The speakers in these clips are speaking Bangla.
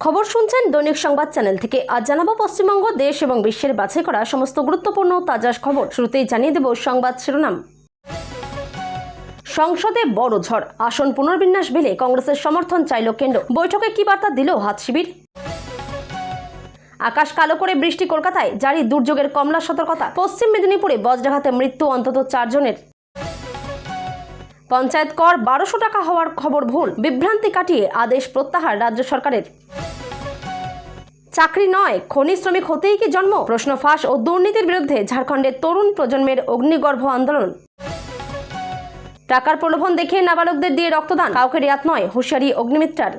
খবর শুনছেন দৈনিক সংবাদ চ্যানেল থেকে। আজ জানাবো পশ্চিমবঙ্গ, দেশ এবং বিশ্বের বাছাই করা সমস্ত গুরুত্বপূর্ণ তাজা খবর। শুরুতেই জানিয়ে দেব সংবাদ শিরোনাম। সংসদে বড় ঝড়, আসন পুনর্বিন্যাস বিলে কংগ্রেসের সমর্থন চাইল কেন্দ্র। বৈঠকে কি বার্তা দিল হাত শিবির? আকাশ কালো করে বৃষ্টি, কলকাতায় জারি দুর্যোগের কমলা সতর্কতা। পশ্চিম মেদিনীপুরে বজ্রাঘাতে মৃত্যু অন্তত 4 জনের। পঞ্চায়েত কর 1200 টাকা হওয়ার খবর ভুল, বিভ্রান্তি কাটিয়ে আদেশ প্রত্যাহার রাজ্য সরকারের। চাকরি নয়, খনি শ্রমিক হতেই কি জন্ম? প্রশ্ন ফাঁস ও দুর্নীতির বিরুদ্ধে ঝাড়খণ্ডের তরুণ প্রজন্মের অগ্নিগর্ভ আন্দোলন। টাকার প্রলোভন দেখিয়ে নাবালকদের দিয়ে রক্তদান, কাউকে রেয়াত নয়, হুঁশিয়ারি অগ্নিমিত্রার।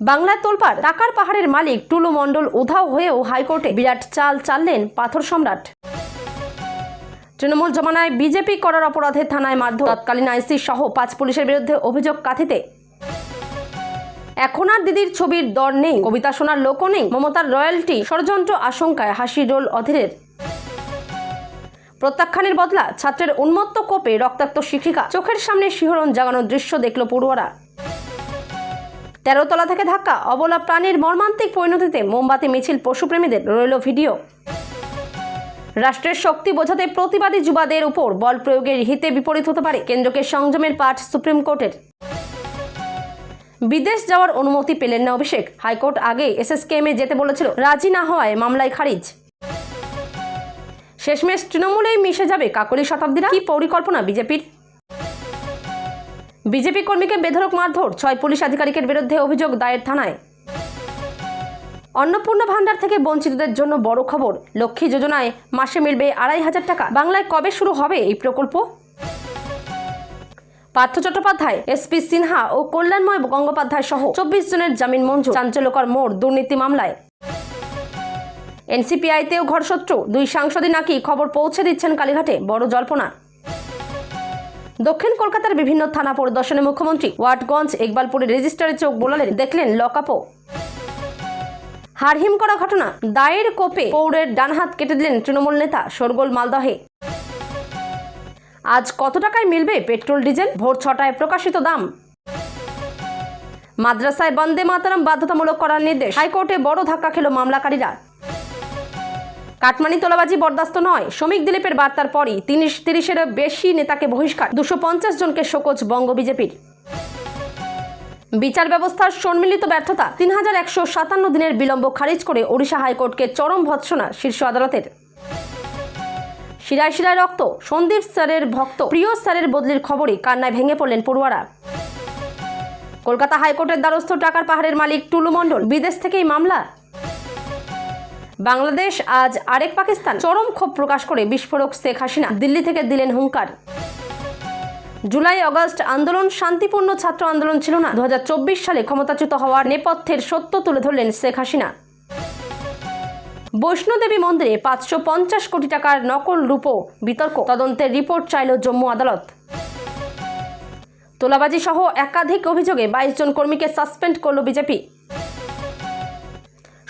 বাংলায় তোলপাড়, টাকার পাহাড়ের মালিক টুলু মণ্ডল উধাও হয়েও হাইকোর্টে বিরাট চাল চাললেন পাথর সম্রাট। তৃণমূল জমানায় বিজেপি করার অপরাধে থানায় মারধর, তৎকালীন আইসি সহ 5 পুলিশের বিরুদ্ধে অভিযোগ কাঁথিতে। এখন আর দিদির ছবির দর নেই, কবিতা শোনার লোকও নেই, মমতার রয়্যালটি ষড়যন্ত্র আশঙ্কায় হাসির রোল অধীরের। প্রত্যাখ্যানের বদলা ছাত্রের উন্মত্ত কোপে রক্তাক্ত শিক্ষিকা, চোখের সামনে শিহরণ জাগানোর দৃশ্য দেখল পড়ুয়ারা। 13 তলা থেকে ধাক্কা, অবলা প্রাণীর মর্মান্তিক পরিণতিতে মোমবাতি মিছিল পশুপ্রেমীদের, রইল ভিডিও। রাষ্ট্রের শক্তি বোঝাতে প্রতিবাদী যুবাদের উপর বল প্রয়োগের হিতে বিপরীত হতে পারে, কেন্দ্রকে সংযমের পাঠ সুপ্রিম কোর্টের। বিদেশ যাওয়ার অনুমতি পেলেন না অভিষেক, হাইকোর্ট আগে এসএসকেএমে যেতে বলেছিল, রাজি না হওয়ায় মামলায় খারিজ। শেষমেশ তৃণমূলেই মিশে যাবে কাকলি শতাব্দীরা, কি পরিকল্পনা বিজেপির? বিজেপি কর্মীকে বেধড়ক মারধর, 6 পুলিশ আধিকারিকের বিরুদ্ধে অভিযোগ দায়ের থানায়। অন্নপূর্ণা ভান্ডার থেকে বঞ্চিতদের জন্য বড় খবর, লক্ষ্মী যোজনায় মাসে মিলবে 2500 টাকা। বাংলায় কবে শুরু হবে এই প্রকল্প? পার্থ চট্টোপাধ্যায়, এসপি সিনহা ও কল্যাণময় গঙ্গোপাধ্যায় সহ 24 জনের জামিন মঞ্জুর, চাঞ্চল্যকর মোড় দুর্নীতি মামলায়। এনসিপিআইতেও ঘরশত্রু, 2 সাংসদই নাকি খবর পৌঁছে দিচ্ছেন কালীঘাটে, বড় জল্পনা। দক্ষিণ কলকাতার বিভিন্ন থানা পরিদর্শনে মুখ্যমন্ত্রী, ওয়াটগঞ্জ ইকবালপুরে রেজিস্ট্রারে চোখ বোলালেন, দেখলেন লকআপও। হারহিম করা ঘটনা, দায়ের কোপে পৌরের ডান হাত কেটে দিলেন তৃণমূল নেতা, শোরগোল মালদহে। আজ কত টাকায় মিলবে পেট্রোল ডিজেল? ভোর 6টায় প্রকাশিত দাম। মাদ্রাসায় বন্দে মাতরম বাধ্যতামূলক করার নির্দেশ, হাইকোর্টে বড় ধাক্কা খেল মামলাকারীরা। কাটমানি তোলাবাজি বরদাস্ত নয়, শ্রমিক দিলীপের বার্তার পরই 30-এরও বেশি নেতাকে বহিষ্কার, 250 জনকে শোকজ বঙ্গ বিজেপির। বিচার ব্যবস্থার সম্মিলিত ব্যর্থতা, 3157 দিনের বিলম্ব খারিজ করে ওড়িশা হাইকোর্টকে চরম ভৎসনা শীর্ষ আদালতের। শিরায় শিরায় রক্ত, সন্দীপ স্যারের ভক্ত প্রিয় স্যারের বদলির খবরে কান্নায় ভেঙে পড়লেন পড়ুয়ারা। কলকাতা হাইকোর্টের দ্বারস্থ টাকার পাহাড়ের মালিক টুলু মণ্ডল, বিদেশ থেকেই মামলা। বাংলাদেশ আজ আরেক পাকিস্তান, চরম ক্ষোভ প্রকাশ করে বিস্ফোরক শেখ হাসিনা দিল্লি থেকে দিলেন হুঙ্কার। জুলাই আগস্ট আন্দোলন শান্তিপূর্ণ ছাত্র আন্দোলন ছিল না, 2024 সালে ক্ষমতাচ্যুত হওয়ার নেপথ্যের সত্য তুলে ধরলেন শেখ হাসিনা। বৈষ্ণোদেবী মন্দিরে 550 কোটি টাকার নকল রূপো বিতর্ক, তদন্তের রিপোর্ট চাইল জম্মু আদালত। তোলাবাজি সহ একাধিক অভিযোগে 22 জন কর্মীকে সাসপেন্ড করল বিজেপি।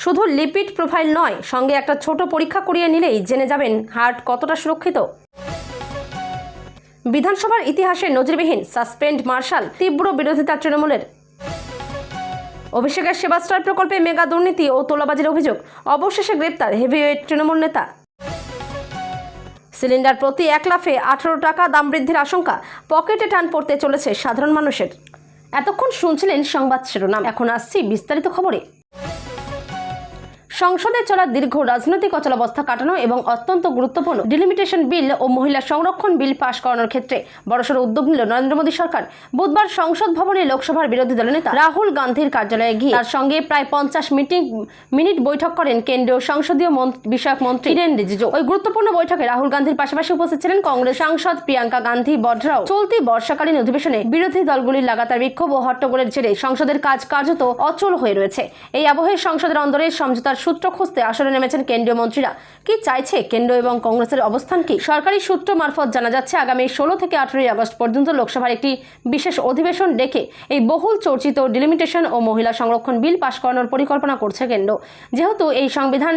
শুধু লিপিড প্রোফাইল নয়, সঙ্গে একটা ছোট পরীক্ষা করিয়ে নিলেই জেনে যাবেন হার্ট কতটা সুরক্ষিত। বিধানসভার ইতিহাসে নজিরবিহীন সাসপেন্ড মার্শাল, তীব্র বিরোধিতা তৃণমূলের। অভিষেকের সেবাশ্রয় প্রকল্পে মেগা দুর্নীতি ও তোলাবাজির অভিযোগ, অবশেষে গ্রেপ্তার হেভিওয়েট তৃণমূল নেতা। সিলিন্ডার প্রতি 1 লাফে 18 টাকা দাম বৃদ্ধির আশঙ্কা, পকেটে টান পড়তে চলেছে সাধারণ মানুষের। এতক্ষণ শুনছিলেন সংবাদ শিরোনাম, এখন আসছি বিস্তারিত খবরে। সংসদে চলা দীর্ঘ রাজনৈতিক অচলাবস্থা কাটানো এবং অত্যন্ত গুরুত্বপূর্ণ ডিলিমিটেশন বিল ও মহিলা সংরক্ষণ বিল পাশ করানোর ক্ষেত্রে বড়সড় উদ্যোগ নিল নরেন্দ্র মোদী সরকার। বুধবার সংসদ ভবনে লোকসভার বিরোধী দলনেতা রাহুল গান্ধীর কার্যালয়ে গিয়ে তার সঙ্গে প্রায় 50 মিনিট বৈঠক করেন কেন্দ্রীয় সংসদীয় বিষয়ক মন্ত্রী কিরেন রিজিজু। ওই গুরুত্বপূর্ণ বৈঠকে রাহুল গান্ধীর পাশাপাশি উপস্থিত ছিলেন কংগ্রেস সাংসদ প্রিয়াঙ্কা গান্ধী বঢরাও। চলতি বর্ষাকালীন অধিবেশনে বিরোধী দলগুলির লাগাতার বিক্ষোভ ও হট্টগোলের জেরে সংসদের কাজ কার্যত অচল হয়ে রয়েছে। এই আবহে সংসদের অন্দরে সমঝোতার সূত্র খুঁজতে আসরে নেমেছেন কেন্দ্রীয় মন্ত্রীরা। কি চাইছে কেন্দ্র এবং কংগ্রেসের অবস্থান কি? সরকারি সূত্র মারফত জানা যাচ্ছে, আগামী 16 থেকে 18 আগস্ট পর্যন্ত লোকসভার একটি বিশেষ অধিবেশন ডেকে এই বহুল চর্চিত ডিলিমিটেশন ও মহিলা সংরক্ষণ বিল পাশ করানোর পরিকল্পনা করছে কেন্দ্র। যেহেতু এই সংবিধান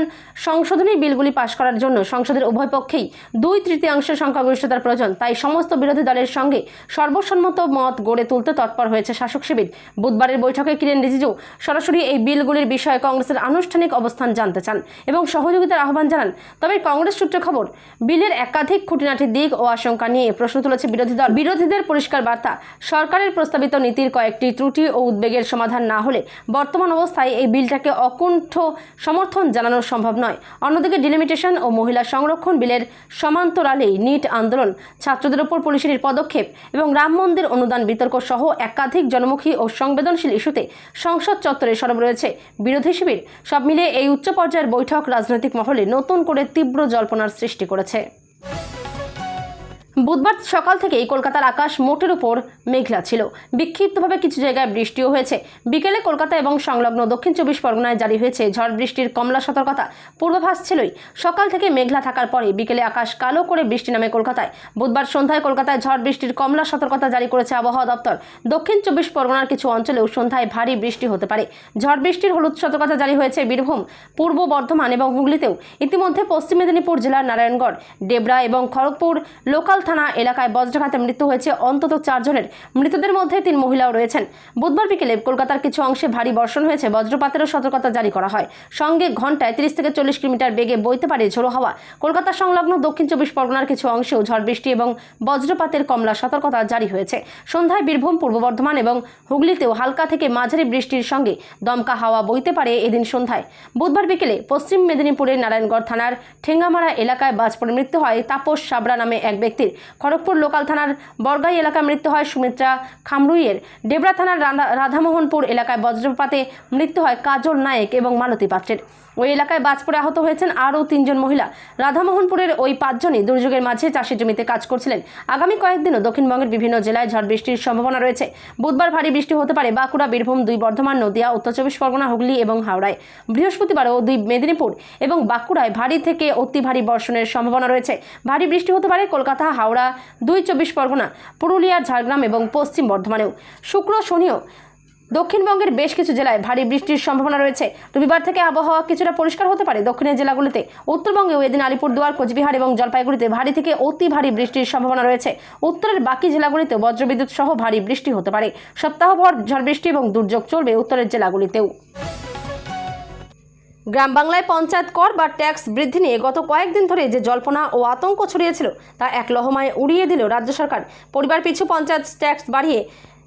সংশোধনী বিলগুলি পাশ করার জন্য সংসদের উভয় পক্ষেই 2/3 সংখ্যাগরিষ্ঠতার প্রয়োজন, তাই সমস্ত বিরোধী দলের সঙ্গে সর্বসম্মত মত গড়ে তুলতে তৎপর হয়েছে শাসক শিবির। বুধবারের বৈঠকে কিরেন রিজিজু সরাসরি এই বিলগুলির বিষয়ে কংগ্রেসের আনুষ্ঠানিক অবস্থান জানতে চান এবং সহযোগিতার আহ্বান জানান। তবে কংগ্রেস সূত্রে খবর, বিলের একাধিক খুঁটিনাটি দিক ও আশঙ্কা নিয়ে প্রশ্ন তুলেছে বিরোধী দল। বিরোধীদের পরিষ্কার বার্তা, সরকারের প্রস্তাবিত নীতির কয়েকটি ত্রুটি ও উদ্বেগের সমাধান না হলে বর্তমান অবস্থায় এই বিলটাকে অকুণ্ঠ সমর্থন জানানো সম্ভব নয়। অন্যদিকে ডিলিমিটেশন ও মহিলা সংরক্ষণ বিলের সমান্তরালেই নিট আন্দোলন, ছাত্রদের ওপর পুলিশের পদক্ষেপ এবং রাম মন্দির অনুদান বিতর্ক সহ একাধিক জনমুখী ও সংবেদনশীল ইস্যুতে সংসদ চত্বরে সরব রয়েছে বিরোধী শিবির। সব মিলিয়ে এই উচ্চ পর্যায়ের বৈঠক রাজনৈতিক মহলে নতুন করে তীব্র জল্পনার সৃষ্টি করেছে। বুধবার সকাল থেকেই কলকাতার আকাশ মোটের উপর মেঘলা ছিল। বিক্ষিপ্তভাবে কিছু জায়গায় বৃষ্টিও হয়েছে। বিকেলে কলকাতা এবং সংলগ্ন দক্ষিণ 24 পরগনায় জারি হয়েছে ঝড় বৃষ্টির কমলা সতর্কতা। পূর্বাভাস ছিলই। সকাল থেকে মেঘলা থাকার পরে বিকেলে আকাশ কালো করে বৃষ্টি নামে কলকাতায়। বুধবার সন্ধ্যায় কলকাতায় ঝড় বৃষ্টির কমলা সতর্কতা জারি করেছে আবহাওয়া দপ্তর। দক্ষিণ 24 পরগনার কিছু অঞ্চলেও সন্ধ্যায় ভারী বৃষ্টি হতে পারে। ঝড় বৃষ্টির হলুদ সতর্কতা জারি হয়েছে বীরভূম, পূর্ব বর্ধমান এবং হুগলিতেও। ইতিমধ্যে পশ্চিম মেদিনীপুর জেলার নারায়ণগড়, ডেবরা এবং খড়গপুর লোকাল থানা এলাকায় বজ্রাঘাতে মৃত্যু হয়েছে অন্তত 4 জনের। মৃতদের মধ্যে 3 মহিলাও রয়েছেন। বুধবার বিকেলে কলকাতার কিছু অংশে ভারী বর্ষণ হয়েছে। বজ্রপাতেরও সতর্কতা জারি করা হয়। সঙ্গে ঘন্টায় 30 থেকে 40 কিলোমিটার বেগে বইতে পারে ঝোড়ো হাওয়া। কলকাতা সংলগ্ন দক্ষিণ 24 পরগনার কিছু অংশেও ঝড় বৃষ্টি এবং বজ্রপাতের কমলা সতর্কতা জারি হয়েছে। সন্ধ্যায় বীরভূম, পূর্ব বর্ধমান এবং হুগলিতেও হালকা থেকে মাঝারি বৃষ্টির সঙ্গে দমকা হাওয়া বইতে পারে এদিন সন্ধ্যায়। বুধবার বিকেলে পশ্চিম মেদিনীপুরের নারায়ণগড় থানার ঠেঙ্গামারা এলাকায় বাজ পড়ে মৃত্যু হয় তাপস সাবরা নামে এক ব্যক্তির। খড়গপুর লোকাল থানার বরগাই এলাকায় মৃত্যু হয় সুমিত্রা খামরুইয়ের। ডেবরা থানার রাধামোহনপুর এলাকায় বজ্রপাতে মৃত্যু হয় কাজল নায়েক এবং মালতী পাত্রের। ওই এলাকায় বাজ পড়ে আহত হয়েছেন আরও 3 জন মহিলা। রাধামোহনপুরের ওই 5 জনই দুর্যোগের মাঝে চাষের জমিতে কাজ করছিলেন। আগামী কয়েকদিনও দক্ষিণবঙ্গের বিভিন্ন জেলায় ঝড় বৃষ্টির সম্ভাবনা রয়েছে। বুধবার ভারী বৃষ্টি হতে পারে বাঁকুড়া, বীরভূম, 2 বর্ধমান, নদিয়া, উত্তর 24 পরগনা, হুগলি এবং হাওড়ায়। বৃহস্পতিবারও 2 মেদিনীপুর এবং বাঁকুড়ায় ভারী থেকে অতি ভারী বর্ষণের সম্ভাবনা রয়েছে। ভারী বৃষ্টি হতে পারে কলকাতা, হাওড়া, 2 24 পরগনা, পুরুলিয়া, ঝাড়গ্রাম এবং পশ্চিম বর্ধমানেও। শুক্র, শনিও দক্ষিণবঙ্গের বেশ কিছু জেলায় ভারী বৃষ্টির সম্ভাবনা রয়েছে। রবিবার থেকে আবহাওয়া কিছুটা পরিষ্কার হতে পারে দক্ষিণের জেলাগুলিতে। উত্তরবঙ্গেও এদিন আলিপুরদুয়ার, কোচবিহার এবং জলপাইগুড়িতে ভারী থেকে অতি ভারী বৃষ্টির সম্ভাবনা রয়েছে। উত্তরের বাকি জেলাগুলিতেও বজ্রবিদ্যুৎ সহ ভারী বৃষ্টি হতে পারে। সপ্তাহভর ঝড় বৃষ্টি এবং দুর্যোগ চলবে উত্তরের জেলাগুলিতেও। গ্রাম বাংলায় পঞ্চায়েত কর বা ট্যাক্স বৃদ্ধি নিয়ে গত কয়েকদিন ধরে যে জল্পনা ও আতঙ্ক ছড়িয়েছিল তা এক লহমায় উড়িয়ে দিল রাজ্য সরকার। পরিবার পিছু পঞ্চায়েত ট্যাক্স বাড়িয়ে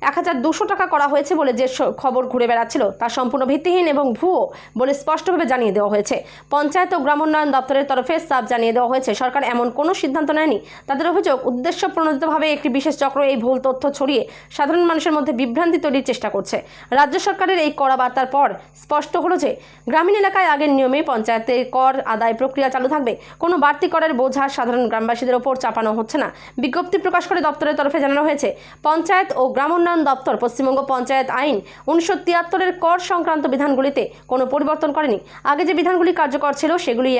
1200 টাকা করা হয়েছে বলে যে খবর ঘুরে বেড়াচ্ছিল তা সম্পূর্ণ ভিত্তিহীন এবং ভুয়ো বলে স্পষ্টভাবে জানিয়ে দেওয়া হয়েছে। পঞ্চায়েত ও গ্রামোন্নয়ন দপ্তরের তরফে সাফ জানিয়ে দেওয়া হয়েছে সরকার এমন কোনো সিদ্ধান্ত নেয়নি। তাদের অভিযোগ, উদ্দেশ্য প্রণোদিতভাবে একটি বিশেষ চক্র এই ভুল তথ্য ছড়িয়ে সাধারণ মানুষের মধ্যে বিভ্রান্তি তৈরির চেষ্টা করছে। রাজ্য সরকারের এই কড়া বার্তার পর স্পষ্ট হলো যে গ্রামীণ এলাকায় আগের নিয়মে পঞ্চায়েতে কর আদায় প্রক্রিয়া চালু থাকবে। কোনো বাড়তি করের বোঝা সাধারণ গ্রামবাসীদের ওপর চাপানো হচ্ছে না। বিজ্ঞপ্তি প্রকাশ করে দপ্তরের তরফে জানানো হয়েছে, পঞ্চায়েত ও গ্রামোন্নয়ন দপ্তর পশ্চিমবঙ্গ পঞ্চায়েত আইন 1973-এর কর সংক্রান্ত বিধানগুলিতে কোনো পরিবর্তন করেনি। আগে যে বিধানগুলি কার্যকর ছিল সেগুলি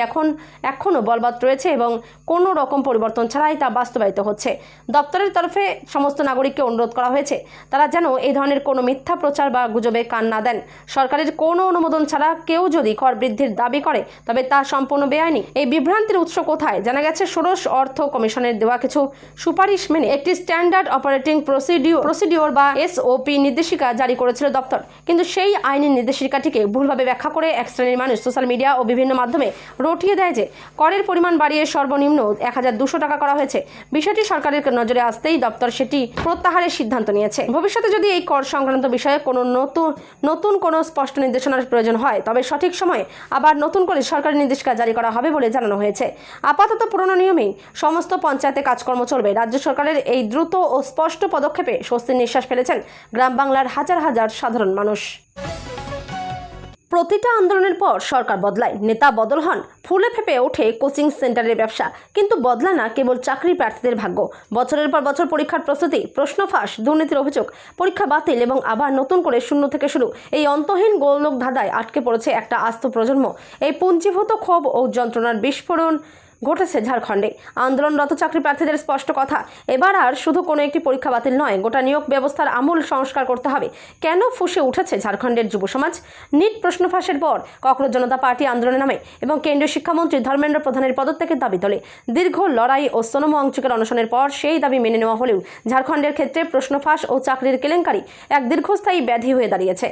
এখনও বলবৎ রয়েছে এবং কোনো রকম পরিবর্তন ছাড়াই তা বাস্তবায়িত হচ্ছে। দপ্তরের তরফে সমস্ত নাগরিককে অনুরোধ করা হয়েছে তারা যেন এই ধরনের কোনো মিথ্যা প্রচার বা গুজবে কান না দেন। সরকারের কোনো অনুমোদন ছাড়া কেউ যদি কর বৃদ্ধির দাবি করে তবে তা সম্পূর্ণ বেআইনি। এই বিভ্রান্তির উৎস কোথায়? জানা গেছে ষোড়শ অর্থ কমিশনের দেওয়া কিছু সুপারিশ মেনে একটি স্ট্যান্ডার্ড অপারেটিং প্রসিডিওর বা SOP নির্দেশিকা জারি করেছিল দপ্তর। কিন্তু সেই আইনের নির্দেশিকাটিকে ভুলভাবে ব্যাখ্যা করে এক শ্রেণীর মানুষ সোশ্যাল মিডিয়া ও বিভিন্ন মাধ্যমে রটিয়ে দেয় যে করের পরিমাণ বাড়িয়ে সর্বনিম্ন 1200 টাকা করা হয়েছে। বিষয়টি সরকারের নজরে আসতেই দপ্তর সেটি প্রত্যাহারের সিদ্ধান্ত নিয়েছে। ভবিষ্যতে যদি এই কর সংক্রান্ত বিষয়ে কোনো নতুন কোনো স্পষ্ট নির্দেশনার প্রয়োজন হয় তবে সঠিক সময়ে আবার নতুন করে সরকারি নির্দেশিকা জারি করা হবে বলে জানানো হয়েছে। আপাতত পুরনো নিয়মেই সমস্ত পঞ্চায়েতে কাজকর্ম চলবে। রাজ্য সরকারের এই দ্রুত ও স্পষ্ট পদক্ষেপে স্বস্তির নিঃশ্বাস ফেলেছেন গ্রাম বাংলার হাজার হাজার সাধারণ মানুষ। প্রতিটা আন্দোলনের পর সরকার বদলায়, নেতা বদল হন, ফুলে ফেপে ওঠে কোচিং সেন্টারের ব্যবসা, কিন্তু বদলায় না কেবল চাকরি প্রার্থীদের ভাগ্য। বছরের পর বছর পরীক্ষার প্রস্তুতি, প্রশ্ন ফাঁস, দুর্নীতির অভিযোগ, পরীক্ষা বাতিল এবং আবার নতুন করে শূন্য থেকে শুরু, এই অন্তহীন গোলক ধাঁধায় আটকে পড়েছে একটা আস্ত প্রজন্ম। এই পুঞ্জীভূত ক্ষোভ ও যন্ত্রণার বিস্ফোরণ ঘটেছে ঝাড়খণ্ডে। আন্দোলনরত চাকরি প্রার্থীদের স্পষ্ট কথা, এবার আর শুধু কোনো একটি পরীক্ষা বাতিল নয়, গোটা নিয়োগ ব্যবস্থার আমূল সংস্কার করতে হবে। কেন ফুঁসে উঠেছে ঝাড়খণ্ডের যুব সমাজ? নিট প্রশ্ন ফাঁসের পর ককরোচ জনতা পার্টি আন্দোলনে নামে এবং কেন্দ্রীয় শিক্ষামন্ত্রী ধর্মেন্দ্র প্রধানের পদত্যাগের দাবি তোলে। দীর্ঘ লড়াই ও সোনম ওয়াংচুকের অনশনের পর সেই দাবি মেনে নেওয়া হলেও ঝাড়খণ্ডের ক্ষেত্রে প্রশ্ন ফাঁস ও চাকরির কেলেঙ্কারি এক দীর্ঘস্থায়ী ব্যাধি হয়ে দাঁড়িয়েছে।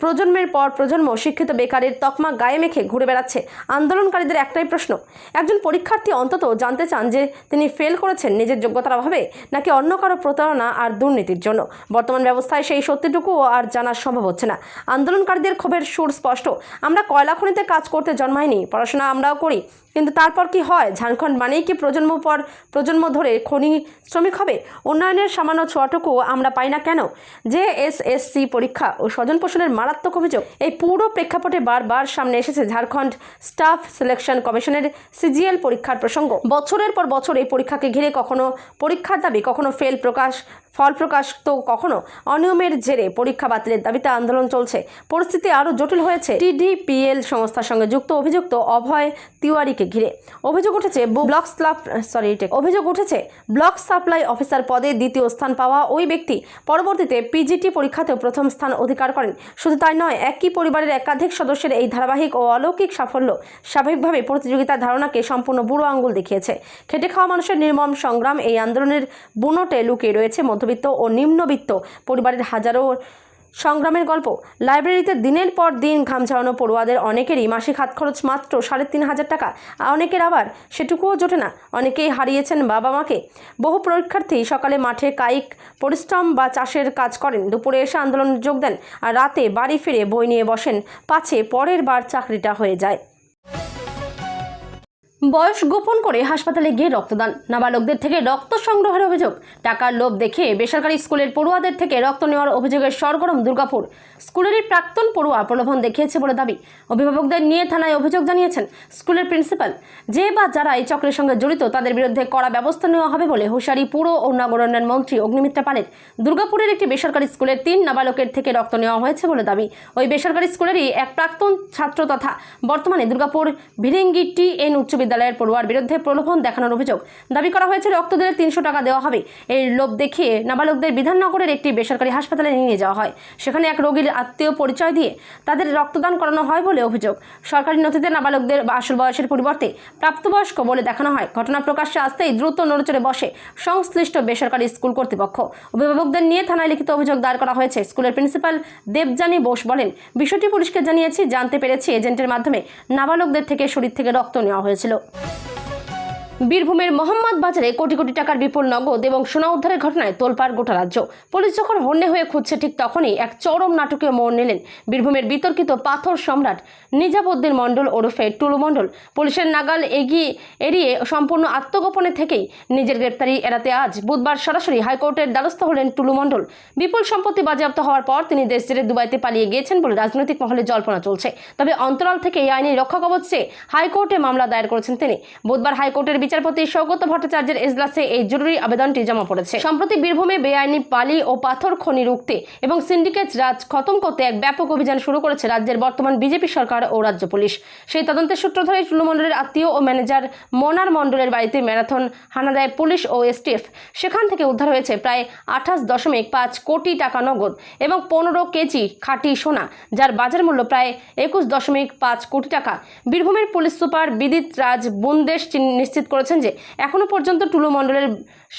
প্রজন্মের পর প্রজন্ম শিক্ষিত বেকারের তকমা গায়ে মেখে ঘুরে বেড়াচ্ছে। আন্দোলনকারীদের একটাই প্রশ্ন, একজন পরীক্ষার্থী অন্তত জানতে চান যে তিনি ফেল করেছেন নিজের যোগ্যতার অভাবে নাকি অন্য কারো প্রতারণা আর দুর্নীতির জন্য। বর্তমান ব্যবস্থায় সেই সত্যিটুকুও আর জানা সম্ভব হচ্ছে না। আন্দোলনকারীদের ক্ষোভের সুর স্পষ্ট, আমরা কয়লা খনিতে কাজ করতে জন্মাইনি, পড়াশোনা আমরাও করি, কিন্তু তারপর কি হয়? ঝাড়খণ্ড মানেই কি প্রজন্ম পর প্রজন্ম ধরে খনি শ্রমিক হবে? উন্নয়নের সামান্য ছোঁয়াটুকু আমরা পাই না কেন? যে এসএসসি পরীক্ষা ও স্বজন পোষণের মারাত্মক অভিযোগ, এই পুরো প্রেক্ষাপটে বারবার সামনে এসেছে ঝাড়খণ্ড স্টাফ সিলেকশন কমিশনের সিজিএল পরীক্ষার প্রসঙ্গ। বছরের পর বছর এই পরীক্ষাকে ঘিরে কখনো পরীক্ষার দাবি, কখনো ফল প্রকাশ, তো কখনো অনিয়মের জেরে পরীক্ষা বাতিলের দাবিতে আন্দোলন চলছে। পরিস্থিতি আরও জটিল হয়েছে টিডিপিএল সংস্থার সঙ্গে যুক্ত অভিযুক্ত অভয় তিওয়ারিকে ঘিরে। অভিযোগ উঠেছে ব্লক সাপ্লাই অফিসার পদে দ্বিতীয় স্থান পাওয়া ওই ব্যক্তি পরবর্তীতে পিজিটি পরীক্ষাতেও প্রথম স্থান অধিকার করেন। শুধু তাই নয়, একই পরিবারের একাধিক সদস্যের এই ধারাবাহিক ও অলৌকিক সাফল্য স্বাভাবিকভাবে প্রতিযোগিতার ধারণাকে সম্পূর্ণ বুড়ো আঙুল দেখিয়েছে। খেটে খাওয়া মানুষের নির্মম সংগ্রাম, এই আন্দোলনের বুনোটে লুকিয়ে রয়েছে মধ্যবিত্ত ও নিম্নবিত্ত পরিবারের হাজারো সংগ্রামের গল্প। লাইব্রেরিতে দিনের পর দিন ঘাম ঝরানো পড়ুয়াদের অনেকেরই মাসিক হাত খরচ মাত্র 3,500 টাকা, অনেকের আবার সেটুকুও জোটে না। অনেকেই হারিয়েছেন বাবা মাকে। বহু পরীক্ষার্থী সকালে মাঠে কায়িক পরিশ্রম বা চাষের কাজ করেন, দুপুরে এসে আন্দোলন যোগ দেন, আর রাতে বাড়ি ফিরে বই নিয়ে বসেন, পাছে পরের বার চাকরিটা হয়ে যায়। বয়স গোপন করে হাসপাতালে গিয়ে রক্তদান, নাবালকদের থেকে রক্ত সংগ্রহের অভিযোগ, টাকার লোভ দেখে বেসরকারি স্কুলের পড়ুয়াদের থেকে রক্ত নেওয়ার অভিযোগের সরগরম দুর্গাপুর। স্কুলেরই প্রাক্তন পড়ুয়া প্রলোভন দেখিয়েছে বলে দাবি। অভিভাবকদের নিয়ে থানায় অভিযোগ জানিয়েছেন স্কুলের প্রিন্সিপাল। যে বা যারা এই চক্রের সঙ্গে জড়িত তাদের বিরুদ্ধে কড়া ব্যবস্থা নেওয়া হবে বলে হুঁশিয়ারি পুর ও নগর উন্নয়ন মন্ত্রী অগ্নিমিত্রা পালের। দুর্গাপুরের একটি বেসরকারি স্কুলের 3 নাবালকের থেকে রক্ত নেওয়া হয়েছে বলে দাবি। ওই বেসরকারি স্কুলেরই এক প্রাক্তন ছাত্র তথা বর্তমানে দুর্গাপুর ভিরিঙ্গি টিএন উচ্চ বিদ্যালয়ের পড়ুয়ার বিরুদ্ধে প্রলোভন দেখানোর অভিযোগ। দাবি করা হয়েছে রক্ত দিলে 300 টাকা দেওয়া হবে। এই লোভ দেখিয়ে নাবালকদের বিধাননগরের একটি বেসরকারি হাসপাতালে নিয়ে যাওয়া হয়। সেখানে এক রোগীর আত্মীয় পরিচয় দিয়ে তাদের রক্তদান করানো হয় বলে অভিযোগ। সরকারি নথিতে নাবালকদের আসল বয়সের পরিবর্তে প্রাপ্তবয়স্ক বলে দেখানো হয়। ঘটনা প্রকাশ্যে আসতেই দ্রুত নড়েচড়ে বসে সংশ্লিষ্ট বেসরকারি স্কুল কর্তৃপক্ষ। অভিভাবকদের নিয়ে থানায় লিখিত অভিযোগ দায়ের করা হয়েছে। স্কুলের প্রিন্সিপাল দেবযানী বোস বলেন, বিষয়টি পুলিশকে জানিয়েছি, জানতে পেরেছি এজেন্টের মাধ্যমে নাবালকদের থেকে শরীর থেকে রক্ত নেওয়া হয়েছিল। বীরভূমের মোহাম্মদ বাজারে কোটি কোটি টাকার বিপুল নগদ এবং সোনা উদ্ধারের ঘটনায় তোলপাড় গোটা রাজ্য। পুলিশ যখন হন্যে হয়ে খুঁজছে ঠিক তখনই এক চরম নাটকীয় মোড় নিলেন বীরভূমের বিতর্কিত পাথর সম্রাট নিজামুদ্দিন মণ্ডল ওরফে টুলু মণ্ডল। পুলিশের নাগাল এড়িয়ে সম্পূর্ণ আত্মগোপনে থেকেই নিজের গ্রেপ্তারি এড়াতে আজ বুধবার সরাসরি হাইকোর্টের দ্বারস্থ হলেন টুলু মণ্ডল। বিপুল সম্পত্তি বাজেয়াপ্ত হওয়ার পর তিনি দেশ ছেড়ে দুবাইতে পালিয়ে গিয়েছেন বলে রাজনৈতিক মহলে জল্পনা চলছে। তবে অন্তরাল থেকে এই আইনি রক্ষা কবচ চেয়ে হাইকোর্টে মামলা দায়ের করেছেন তিনি। বুধবার হাইকোর্টের বিচারপতি সৌগত ভট্টাচার্যের এজলাসে এই জরুরি আবেদনটি জমা পড়েছে। সম্প্রতি বীরভূমে বেআইনি বালি ও পাথর খনি রুখতে এবং সিন্ডিকেট রাজ খতম করতে এক ব্যাপক অভিযান শুরু করেছে রাজ্যের বর্তমান বিজেপি সরকার ও রাজ্য পুলিশ। সেই তদন্তের সূত্র ধরে টুলু মণ্ডলের আত্মীয় ও ম্যানেজার মনার মণ্ডলের বাড়িতে ম্যারাথন হানা দেয় পুলিশ ও এসটিএফ। সেখান থেকে উদ্ধার হয়েছে প্রায় 28.5 কোটি টাকা নগদ এবং 15 কেজি খাঁটি সোনা, যার বাজার মূল্য প্রায় 21.5 কোটি টাকা। বীরভূমের পুলিশ সুপার বিদিত রাজ বুন্দেশ নিশ্চিত করেছেন যে এখনো পর্যন্ত টুলু মণ্ডলের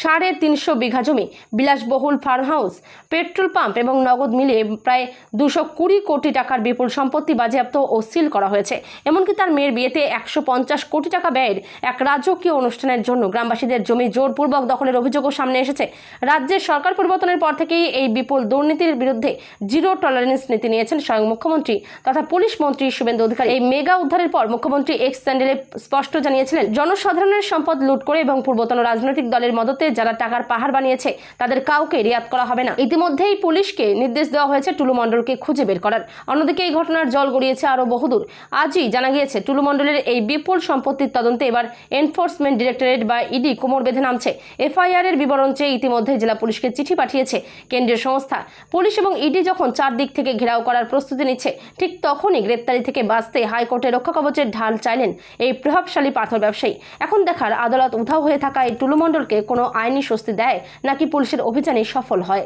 350 বিঘা জমি, বিলাসবহুল ফার্ম হাউস, পেট্রোল পাম্প এবং নগদ মিলিয়ে প্রায় 220 কোটি টাকার বিপুল সম্পত্তি বাজেয়াপ্ত ও সিল করা হয়েছে। এমনকি তার মেয়ের বিয়েতে 150 কোটি টাকা ব্যয়ের এক রাজকীয় অনুষ্ঠানের জন্য গ্রামবাসীদের জমি জোরপূর্বক দখলের অভিযোগও সামনে এসেছে। রাজ্যের সরকার পরিবর্তনের পর থেকেই এই বিপুল দুর্নীতির বিরুদ্ধে জিরো টলারেন্স নীতি নিয়েছেন স্বয়ং মুখ্যমন্ত্রী তথা পুলিশ মন্ত্রী শুভেন্দু অধিকারী। এই মেগা উদ্ধারের পর মুখ্যমন্ত্রী এক্স স্যান্ডেলে স্পষ্ট জানিয়েছিলেন, জনসাধারণের সম্পদ লুট করে এবং পূর্বতন রাজনৈতিক দলের মদতে যারা টাকার পাহাড় বানিয়েছে তাদের কাউকে রিয়াত করা হবে না। ইতিমধ্যেই পুলিশকে নির্দেশ দেওয়া হয়েছে টুলু মণ্ডলকে খুঁজে বের করার। অন্যদিকে এই ঘটনার জল গড়িয়েছে আরও বহুদূর। আজই জানা গিয়েছে টুলু মণ্ডলের এই বিপুল সম্পত্তির তদন্তে এবার এনফোর্সমেন্ট ডিরেক্টরেট বা ইডি কোমর বেঁধে নামছে। এফআইআর এর বিবরণ চেয়ে ইতিমধ্যে জেলা পুলিশকে চিঠি পাঠিয়েছে কেন্দ্রীয় সংস্থা। পুলিশ এবং ইডি যখন চারদিক থেকে ঘেরাও করার প্রস্তুতি নিচ্ছে, ঠিক তখনই গ্রেপ্তারি থেকে বাঁচতে হাইকোর্টে রক্ষা কবচের ঢাল চাইলেন এই প্রভাবশালী পাথর ব্যবসায়ী। এখন দেখার আদালত উধাও হয়ে থাকা এই টুলু মণ্ডলকে কোনো আইনি স্বস্তি দেয় নাকি পুলিশের অভিযানে সফল হয়।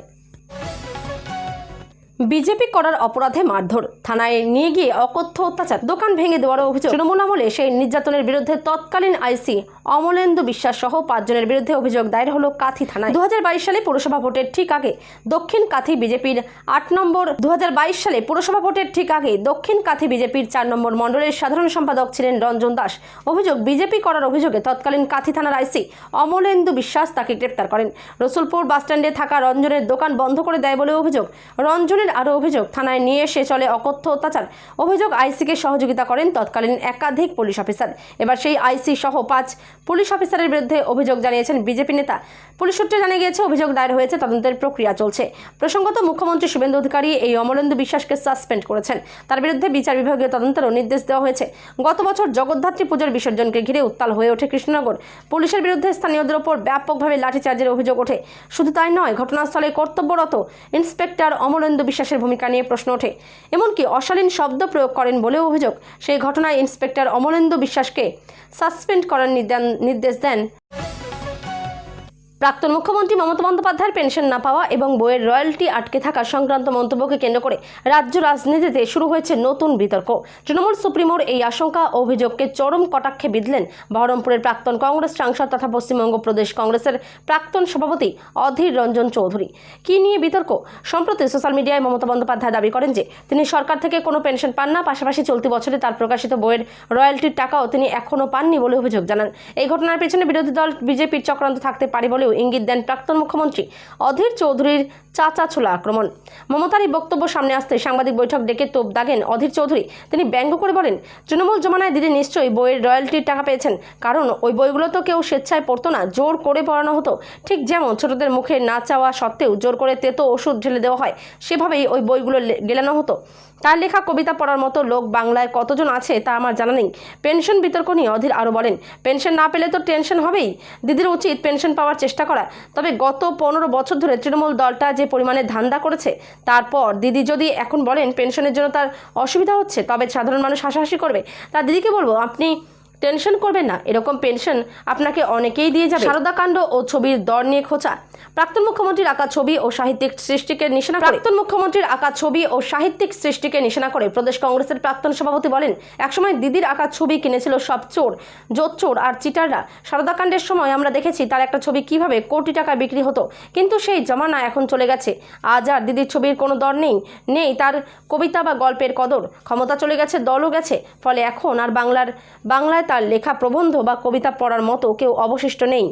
বিজেপি করার অপরাধে মারধর, থানায় নিয়ে গিয়ে অকথ্য অত্যাচার, দোকান ভেঙে দেওয়ার অভিযোগ। তৃণমূল আমলে সেই নির্যাতনের বিরুদ্ধে তৎকালীন আইসি অমলেন্দু বিশ্বাস সহ 5 জনের বিরুদ্ধে অভিযোগ দায়ের হলো কাথি থানায়। 2022 সালে পুরসভা ভোটের ঠিক আগে দক্ষিণ কাথি বিজেপির 8 নম্বর 2022 সালে পুরসভা ভোটের ঠিক আগে দক্ষিণ কাথি বিজেপির 4 নম্বর মণ্ডলের সাধারণ সম্পাদক ছিলেন রঞ্জন দাস। অভিযোগ, বিজেপি করার অভিযোগে তৎকালীন কাথি থানার আইসি অমলেন্দু বিশ্বাস তাকে গ্রেপ্তার করেন। রসুলপুর বাসস্ট্যান্ডে থাকা রঞ্জনের দোকান বন্ধ করে দেয় বলে অভিযোগ। রঞ্জনের আরও অভিযোগ, থানায় নিয়ে এসে চলে অকথ্য অত্যাচার। অভিযোগ, আইসিকে সহযোগিতা করেন তৎকালীন একাধিক পুলিশ অফিসার। এবার সেই আইসি সহ 5 পুলিশ অফিসারের বিরুদ্ধে অভিযোগ জানিয়েছেন বিজেপি নেতা। পুলিশ সূত্রে জানা গিয়েছে অভিযোগ দায়ের হয়েছে, তদন্তের প্রক্রিয়া চলছে। প্রসঙ্গত, মুখ্যমন্ত্রী শুভেন্দু অধিকারী এই অমলেন্দু বিশ্বাসকে সাসপেন্ড করেছেন। তার বিরুদ্ধে বিচার বিভাগীয় তদন্তেরও নির্দেশ দেওয়া হয়েছে। গত বছর জগদ্ধাত্রী পুজোর বিসর্জনকে ঘিরে উত্তাল হয়ে ওঠে কৃষ্ণনগর। পুলিশের বিরুদ্ধে স্থানীয়দের ওপর ব্যাপকভাবে লাঠিচার্জের অভিযোগ ওঠে। শুধু তাই নয়, ঘটনাস্থলে কর্তব্যরত ইন্সপেক্টর অমলেন্দু বিশ্বাসের ভূমিকা নিয়ে প্রশ্ন ওঠে। এমনকি অশালীন শব্দ প্রয়োগ করেন বলেও অভিযোগ। সেই ঘটনায় ইন্সপেক্টর অমলেন্দু বিশ্বাসকে সাসপেন্ড করার নির্দেশ দেন প্রাক্তন মুখ্যমন্ত্রী মমতা বন্দ্যোপাধ্যায়ের পেনশন না পাওয়া এবং বইয়ের রয়্যালটি আটকে থাকা সংক্রান্ত মন্তব্যকে কেন্দ্র করে রাজ্য রাজনীতিতে শুরু হয়েছে নতুন বিতর্ক। তৃণমূল সুপ্রিমোর এই আশঙ্কা অভিযোগকে চরম কটাক্ষে বিঁধলেন বহরমপুরের প্রাক্তন কংগ্রেস সাংসদ তথা পশ্চিমবঙ্গ প্রদেশ কংগ্রেসের প্রাক্তন সভাপতি অধীর রঞ্জন চৌধুরী। কি নিয়ে বিতর্ক? সম্প্রতি সোশ্যাল মিডিয়ায় মমতা বন্দ্যোপাধ্যায় দাবি করেন যে তিনি সরকার থেকে কোনো পেনশন পান না, পাশাপাশি চলতি বছরে তার প্রকাশিত বইয়ের রয়্যালটির টাকাও তিনি এখনও পাননি বলে অভিযোগ জানান। এই ঘটনার পেছনে বিরোধী দল বিজেপির চক্রান্ত থাকতে পারে বলেও ইঙ্গিত দেন প্রাক্তন মুখ্যমন্ত্রী। অধীর চৌধুরীর চাচা ছোলা আক্রমণ। মমতার এই বক্তব্য সামনে আসতে সাংবাদিক বৈঠক ডেকে তোপ দাগেন অধীর চৌধুরী। তিনি ব্যঙ্গ করে বলেন, তৃণমূল জমানায় দিদি নিশ্চয়ই বইয়ের রয়্যালটির টাকা পেয়েছেন, কারণ ওই বইগুলো তো কেউ স্বেচ্ছায় পড়তো না, জোর করে পড়ানো হতো। ঠিক যেমন ছোটদের মুখে না চাওয়া সত্ত্বেও জোর করে তেতো ওষুধ ঢেলে দেওয়া হয়, সেভাবেই ওই বইগুলো গেলানো হতো। তার লেখা কবিতা পড়ার মতো লোক বাংলায় কতজন আছে তা আমার জানা নেই। পেনশন বিতর্ক নিয়ে অধীর আরও বলেন, পেনশন না পেলে তো টেনশন হবেই। দিদির উচিত পেনশন পাওয়ার চেষ্টা করা। তবে গত 15 বছর ধরে তৃণমূল দলটা যে পরিমাণে ধান্দা করেছে, তারপর দিদি যদি এখন বলেন পেনশনের জন্য তার অসুবিধা হচ্ছে, তবে সাধারণ মানুষ হাসাহাসি করবে। তার দিদিকে বলবো, আপনি টেনশন করবেন না, এরকম পেনশন আপনাকে অনেকেই দিয়ে যাবে। সারদা কাণ্ড ও ছবির দর নিয়ে খোঁচা। প্রাক্তন মুখ্যমন্ত্রীর আঁকা ছবি ও সাহিত্যিক সৃষ্টিকে নিশানা করে প্রদেশ কংগ্রেসের প্রাক্তন সভাপতি বলেন, একসময় দিদির আঁকা ছবি কিনেছিল সব চোর, জোচ্চোর আর চিটাররা। সারদা কাণ্ডের সময় আমরা দেখেছি তার একটা ছবি কিভাবে কোটি টাকা বিক্রি হতো, কিন্তু সেই জমানা এখন চলে গেছে। আজ আর দিদির ছবির কোনো দর নেই তার কবিতা বা গল্পের কদর। ক্ষমতা চলে গেছে, দলও গেছে, ফলে এখন আর বাংলায় তার লেখা প্রবন্ধ বা কবিতা পড়ার মতো কেউ অবশিষ্ট নেই।